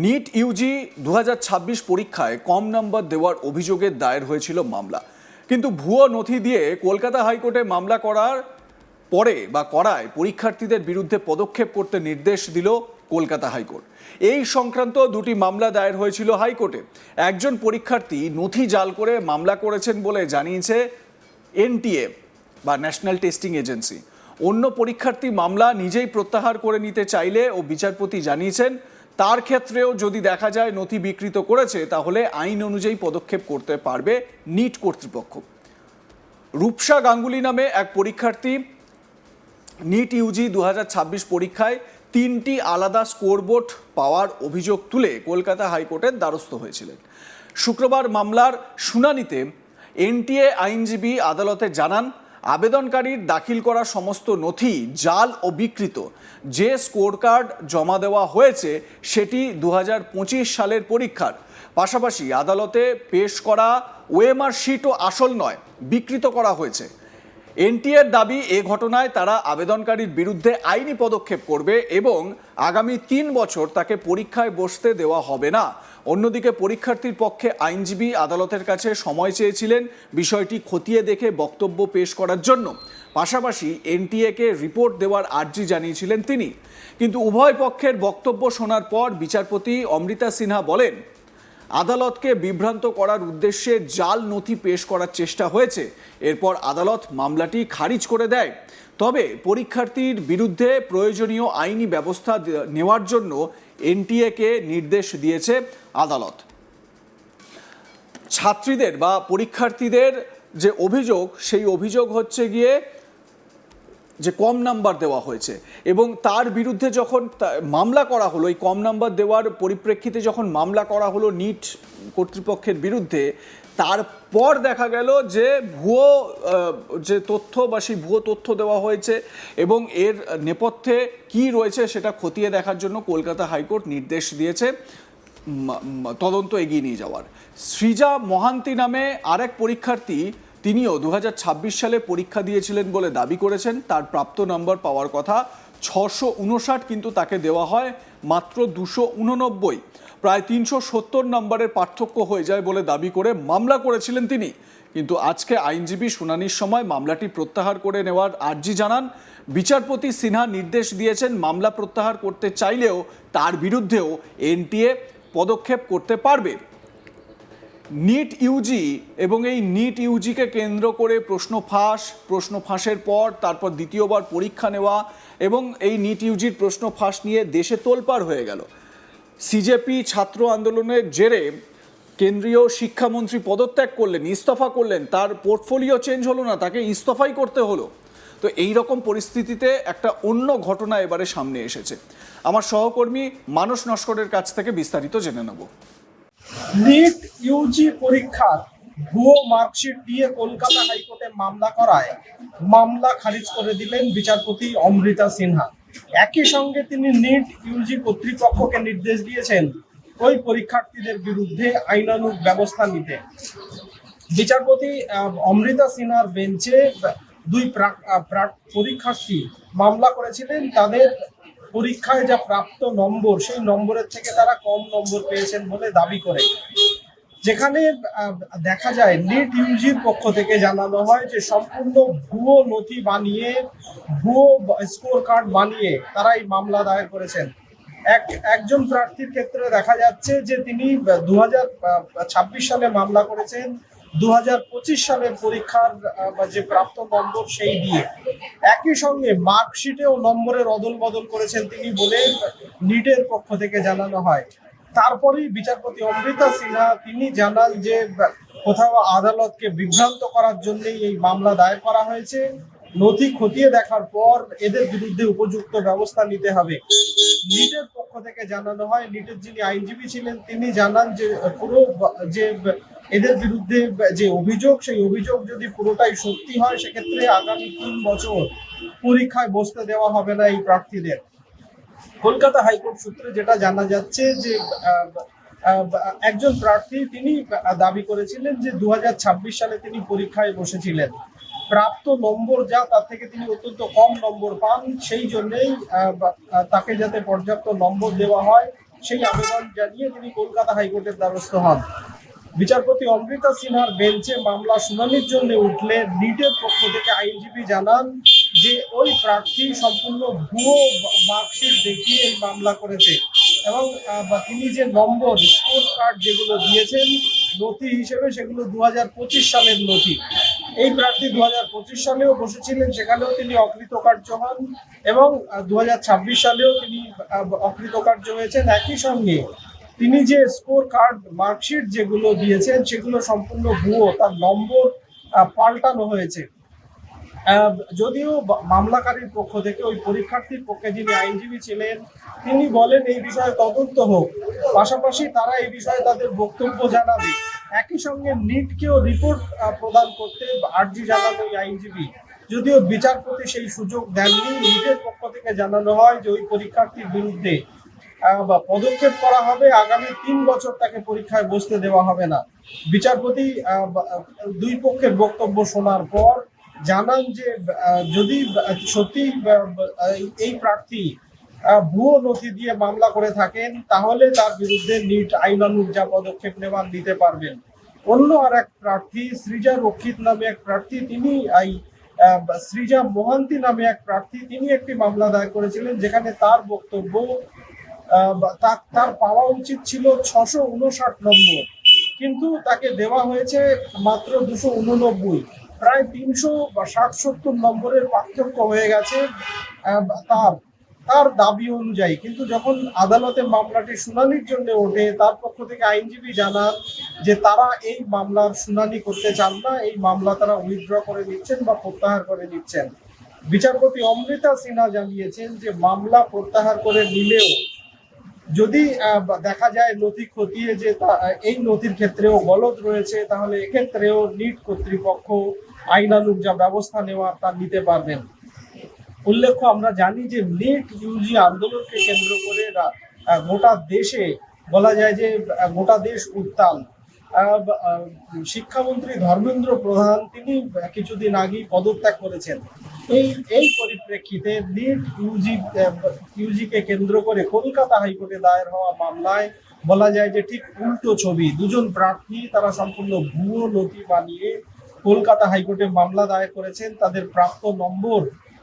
NEET Yuji 2026 পরীক্ষায় কম নম্বর দেওয়ার অভিযোগে দায়ের হয়েছিল মামলা, কিন্তু ভুয়ো নথি দিয়ে কলকাতা হাইকোর্টে মামলা করায় পরীক্ষার্থীদের বিরুদ্ধে পদক্ষেপ করতে নির্দেশ দিল কলকাতা হাইকোর্ট। এই সংক্রান্ত দুটি মামলা দায়ের হয়েছিল হাইকোর্টে। একজন পরীক্ষার্থী নথি জাল করে মামলা করেছেন বলে জানিয়েছে এনটিএ বা ন্যাশনাল টেস্টিং এজেন্সি। অন্য পরীক্ষার্থী মামলা নিজেই প্রত্যাহার করে নিতে চাইলে ও বিচারপতি জানিয়েছেন তার ক্ষেত্রেও যদি দেখা যায় নথি বিকৃত করেছে তাহলে আইন অনুযায়ী পদক্ষেপ করতে পারবে নিট কর্তৃপক্ষ। রূপসা গাঙ্গুলি নামে এক পরীক্ষার্থী নিট ইউজি 2026 পরীক্ষায় 3টি আলাদা স্কোরবোর্ড পাওয়ার অভিযোগ তুলে কলকাতা হাইকোর্টের দ্বারস্থ হয়েছিলেন। শুক্রবার মামলার শুনানিতে এনটিএ আইনজীবী আদালতে জানান, আবেদনকারীর দাখিল করা সমস্ত নথি জাল ও বিকৃত। যে স্কোর কার্ড জমা দেওয়া হয়েছে সেটি 2025 সালের পরীক্ষার। পাশাপাশি আদালতে পেশ করা ওএমআর শিটও আসল নয়, বিকৃত করা হয়েছে। এনটিএর দাবি, এ ঘটনায় তারা আবেদনকারীর বিরুদ্ধে আইনি পদক্ষেপ করবে এবং আগামী 3 বছর তাকে পরীক্ষায় বসতে দেওয়া হবে না। অন্যদিকে পরীক্ষার্থীর পক্ষে আইনজীবী আদালতের কাছে সময় চেয়েছিলেন বিষয়টি খতিয়ে দেখে বক্তব্য পেশ করার জন্য। পাশাপাশি এনটিএকে রিপোর্ট দেওয়ার আর্জি জানিয়েছিলেন তিনি। কিন্তু উভয় পক্ষের বক্তব্য শোনার পর বিচারপতি অমৃতা সিনহা বলেন, আদালতকে বিভ্রান্ত করার উদ্দেশ্যে জাল নথি পেশ করার চেষ্টা হয়েছে। এরপর আদালত মামলাটি খারিজ করে দেয়। তবে পরীক্ষার্থীর বিরুদ্ধে প্রয়োজনীয় আইনি ব্যবস্থা নেওয়ার জন্য এনটিএকে নির্দেশ দিয়েছে আদালত। ছাত্রীদের বা পরীক্ষার্থীদের যে অভিযোগ, সেই অভিযোগ হচ্ছে গিয়ে যে কম নাম্বার দেওয়া হয়েছে এবং তার বিরুদ্ধে যখন মামলা করা হলো, এই কম নাম্বার দেওয়ার পরিপ্রেক্ষিতে যখন মামলা করা হলো নিট কর্তৃপক্ষের বিরুদ্ধে, তারপর দেখা গেল যে ভুয়ো যে তথ্য বা সেই ভুয়ো তথ্য দেওয়া হয়েছে এবং এর নেপথ্যে কি রয়েছে সেটা খতিয়ে দেখার জন্য কলকাতা হাইকোর্ট নির্দেশ দিয়েছে তদন্ত এগিয়ে নিয়ে যাওয়ার। সৃজা মহান্তি নামে আরেক পরীক্ষার্থী, তিনিও 2026 সালে পরীক্ষা দিয়েছিলেন বলে দাবি করেছেন। তার প্রাপ্ত নম্বর পাওয়ার কথা 659, কিন্তু তাকে দেওয়া হয় মাত্র 289। প্রায় 370 নম্বরের পার্থক্য হয়ে যায় বলে দাবি করে মামলা করেছিলেন তিনি। কিন্তু আজকে আইনজীবী শুনানির সময় মামলাটি প্রত্যাহার করে নেওয়ার আর্জি জানান। বিচারপতি সিনহা নির্দেশ দিয়েছেন মামলা প্রত্যাহার করতে চাইলেও তার বিরুদ্ধেও এনটিএ পদক্ষেপ করতে পারবে। নিট ইউজি এবং এই নিট ইউজিকে কেন্দ্র করে প্রশ্ন ফাঁসের পর তারপর দ্বিতীয়বার পরীক্ষা নেওয়া এবং এই নিট ইউজির প্রশ্ন ফাঁস নিয়ে দেশে তোলপাড় হয়ে গেল। সিজেপি ছাত্র আন্দোলনের জেরে কেন্দ্রীয় শিক্ষামন্ত্রী পদত্যাগ করলেন, ইস্তফা করলেন, তার পোর্টফোলিও চেঞ্জ হলো না, তাকে ইস্তফাই করতে হলো। তো এই রকম পরিস্থিতিতে একটা অন্য ঘটনা এবারে সামনে এসেছে। আমার সহকর্মী মানস নস্করের কাছ থেকে বিস্তারিত জেনে নেব। নিট ইউজি পরীক্ষার ভুয়ো মার্কশিট দিয়ে কলকাতা হাইকোর্টে মামলা করায় মামলা খারিজ করে দিলেন বিচারপতি অমৃতা সিনহা। একই সঙ্গে তিনি নিট ইউজি কর্তৃপক্ষকে নির্দেশ দিয়েছেন ওই পরীক্ষার্থীদের বিরুদ্ধে আইনানুগ ব্যবস্থা নিতে। বিচারপতি অমৃতা সিনহার বেঞ্চে দুই পরীক্ষার্থী মামলা করেছিলেন। তাদের পরীক্ষায় যা প্রাপ্ত নম্বর, সেই নম্বরের থেকে তারা কম নম্বর পেয়েছেন বলে দাবি করে। যেখানে দেখা যায় নিট ইউজির পক্ষ থেকে জানানো হয় যে সম্পূর্ণ ভুয়ো নথি বানিয়ে, ভুয়ো স্কোর কার্ড বানিয়ে তারা এই মামলা দায়ের করেছেন। একজন প্রার্থীর ক্ষেত্রে দেখা যাচ্ছে যে তিনি 2026 সালে মামলা করেছেন 2025 সালের পরীক্ষার যে প্রাপ্ত নম্বর সেই দিয়ে। একই সঙ্গে মার্কশিটেও নম্বরের অদল বদল করেছেন তিনি বলে নিটের পক্ষ থেকে জানানো হয়। তারপরেই বিচারপতি অমৃতা সিনহা তিনি জানান যে কোথাও আদালতকে বিভ্রান্ত করার জন্যই এই মামলা দায়ের করা হয়েছে। নথি খতিয়ে দেখার পর এদের বিরুদ্ধে উপযুক্ত ব্যবস্থা নিতে হবে। নিটের পক্ষ থেকে জানানো হয়, নিটের যিনি আইনজীবী ছিলেন তিনি জানান যে পুরো যে এদের বিরুদ্ধে যে অভিযোগ, সেই অভিযোগ যদি পুরোটাই সত্যি হয় সেক্ষেত্রে আগামী 3 বছর পরীক্ষায় বসতে দেওয়া হবে না এই প্রার্থীদের। কলকাতা হাইকোর্ট সূত্রে যেটা জানা যাচ্ছে যে একজন প্রার্থী তিনি দাবি করেছিলেন যে 2026 সালে তিনি পরীক্ষায় বসেছিলেন, প্রাপ্ত নম্বর যা তার থেকে তিনি অত্যন্ত কম নম্বর পান, সেই জন্যই তাকে যাতে পর্যাপ্ত নম্বর দেওয়া হয় সেই আবেদন জানিয়ে তিনি কলকাতা হাইকোর্টের দ্বারস্থ হন। বিচারপতি অমৃতা সিনহার বেঞ্চে মামলা শুনানির জন্য উঠলে নিটের পক্ষ থেকে আইনজীবী জানান যে ওই প্রার্থী সম্পূর্ণ ভুয়ো মার্কশিট দেখিয়ে এই মামলা করেছে এবং তিনি যে নম্বর স্কোর কার্ড যেগুলো দিয়েছেন নথি হিসেবে সেগুলো 2025 সালের নথি। এই প্রার্থী 2025 সালেও বসেছিলেন, সেখানেও তিনি অকৃতকার্য হন এবং 2026 সালেও তিনি অকৃতকার্য হয়েছেন। একই সঙ্গে তিনি যে স্কোর কার্ড মার্কশিট যেগুলো দিয়েছেন সেগুলো সম্পূর্ণ ভুয়ো, তার নম্বর পাল্টানো হয়েছে। যদিও মামলাকারীর পক্ষ থেকে ওই পরীক্ষার্থীর পক্ষে যিনি আইনজীবী ছিলেন তিনি বলেন এই বিষয়ে তদন্ত হোক, পাশাপাশি তারা এই বিষয়ে তাদের বক্তব্য জানাবে। একই সঙ্গে নিটকেও রিপোর্ট প্রদান করতে আর্জি জানান ওই আইনজীবী, যদিও বিচারপতি সেই সুযোগ দেননি। নিটের পক্ষ থেকে জানানো হয় যে ওই পরীক্ষার্থীর বিরুদ্ধে পদক্ষেপ করা হবে, আগামী 3 বছর তাকে পরীক্ষায় বসতে দেওয়া হবে না। বিচারপতি দুই পক্ষের বক্তব্য শোনার পর জানান যে যদি সত্যি এই প্রার্থী ভুয়ো নথি দিয়ে মামলা করে থাকেন তাহলে তার বিরুদ্ধে নিট আইনানুগ যা পদক্ষেপ নেওয়ার নিতে পারবেন। অন্য আর এক প্রার্থী সৃজা রক্ষিত নামে এক প্রার্থী, তিনি সৃজা মোহান্তি নামে এক প্রার্থী, তিনি একটি মামলা দায়ের করেছিলেন যেখানে তার বক্তব্য তার পাওয়া উচিত ছিল 659 নম্বর, কিন্তু তাকে দেওয়া হয়েছে মাত্র 289, প্রায় 360-70 নম্বরের পার্থক্য হয়ে গেছে তার দাবি অনুযায়ী। কিন্তু যখন আদালতে মামলাটি শুনানির জন্য ওঠে তার পক্ষ থেকে আইনজীবী জানান যে তারা এই মামলার শুনানি করতে চান না, এই মামলা তারা উইথড্র করে নিচ্ছেন বা প্রত্যাহার করে নিচ্ছেন। বিচারপতি অমৃতা সিনহা জানিয়েছেন যে মামলা প্রত্যাহার করে নিলেও যদি দেখা যায় নথি খতিয়ে যে এই নথির ক্ষেত্রেও গলদ রয়েছে তাহলে এক্ষেত্রেও নিট কর্তৃপক্ষ আইনানুগ যা ব্যবস্থা নেওয়ার তা নিতে পারবেন। উল্লেখ্য, আমরা জানি যে নিট ইউজি আন্দোলনকে কেন্দ্র করে গোটা দেশে বলা যায় যে গোটা দেশ উত্তাল। শিক্ষামন্ত্রী ধর্মেন্দ্র প্রধান তিনি কিছুদিন আগেই পদত্যাগ করেছেন। এই পরিপ্রেক্ষিতে নিট ইউজিকে কেন্দ্র করে কলকাতা হাইকোর্টে দায়ের হওয়া মামলায় বলা যায় যে ঠিক উল্টো ছবি। দুজন প্রার্থী তারা সম্পূর্ণ ভুয়ো নথি বানিয়ে কলকাতা হাইকোর্টে মামলা দায়ের করেছেন, তাদের প্রাপ্ত নম্বর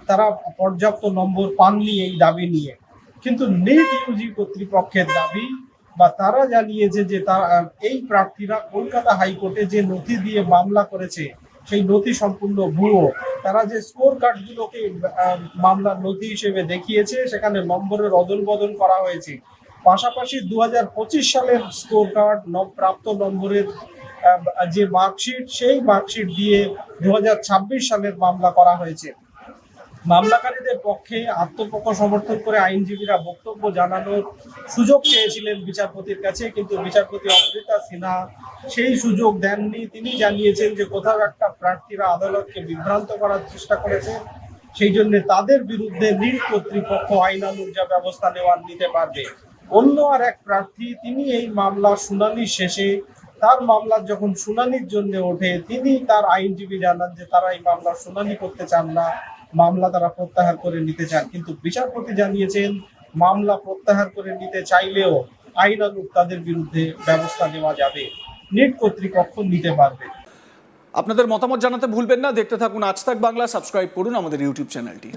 তারা পর্যাপ্ত নম্বর পাননি এই দাবি নিয়ে। কিন্তু নিট ইউজি কর্তৃপক্ষের দাবি বা তারা জানিয়েছে যে এই প্রার্থীরা কলকাতা হাইকোর্টে যে নথি দিয়ে মামলা করেছে সেই নথি সম্পূর্ণ ভুয়ো। তারা যে স্কোর কার্ডগুলোকে মামলার নথি হিসেবে দেখিয়েছে সেখানে নম্বরের অদল বদল করা হয়েছে। পাশাপাশি 2025 সালের স্কোর কার্ড প্রাপ্ত নম্বরের যে মার্কশিট সেই মার্কশিট দিয়ে 2026 সালের মামলা করা হয়েছে। মামলাকারীদের পক্ষে আত্মপক্ষ সমর্থন করে আইনজীবীরা বক্তব্য জানানোর সুযোগ চেয়েছিলেন বিচারপতির কাছে, কিন্তু বিচারপতি অমৃতা সিনহা সেই সুযোগ দেননি। তিনি জানিয়েছেন যে কোথাও একটা প্রার্থীরা আদালতকে বিভ্রান্ত করার চেষ্টা করেছেন, সেই জন্য তাদের বিরুদ্ধে নিট কর্তৃপক্ষ আইনানুগ যা ব্যবস্থা নেওয়ার নিতে পারবে। অন্য আর এক প্রার্থী তিনি এই মামলা শুনানি শেষে তার মামলার যখন শুনানির জন্য ওঠে তিনি তার আইনজীবী জানান যে তারা এই মামলার শুনানি করতে চান না, মামলা তারা প্রত্যাহার করে নিতে চান। কিন্তু বিচারপতি জানিয়েছেন মামলা প্রত্যাহার করে নিতে চাইলেও আইনানুগ তাদের বিরুদ্ধে ব্যবস্থা নেওয়া যাবে, নিট কর্তৃপক্ষ নিতে পারবে। আপনাদের মতামত জানাতে ভুলবেন না। দেখতে থাকুন আজ তাক বাংলা, সাবস্ক্রাইব করুন আমাদের ইউটিউব চ্যানেলটি।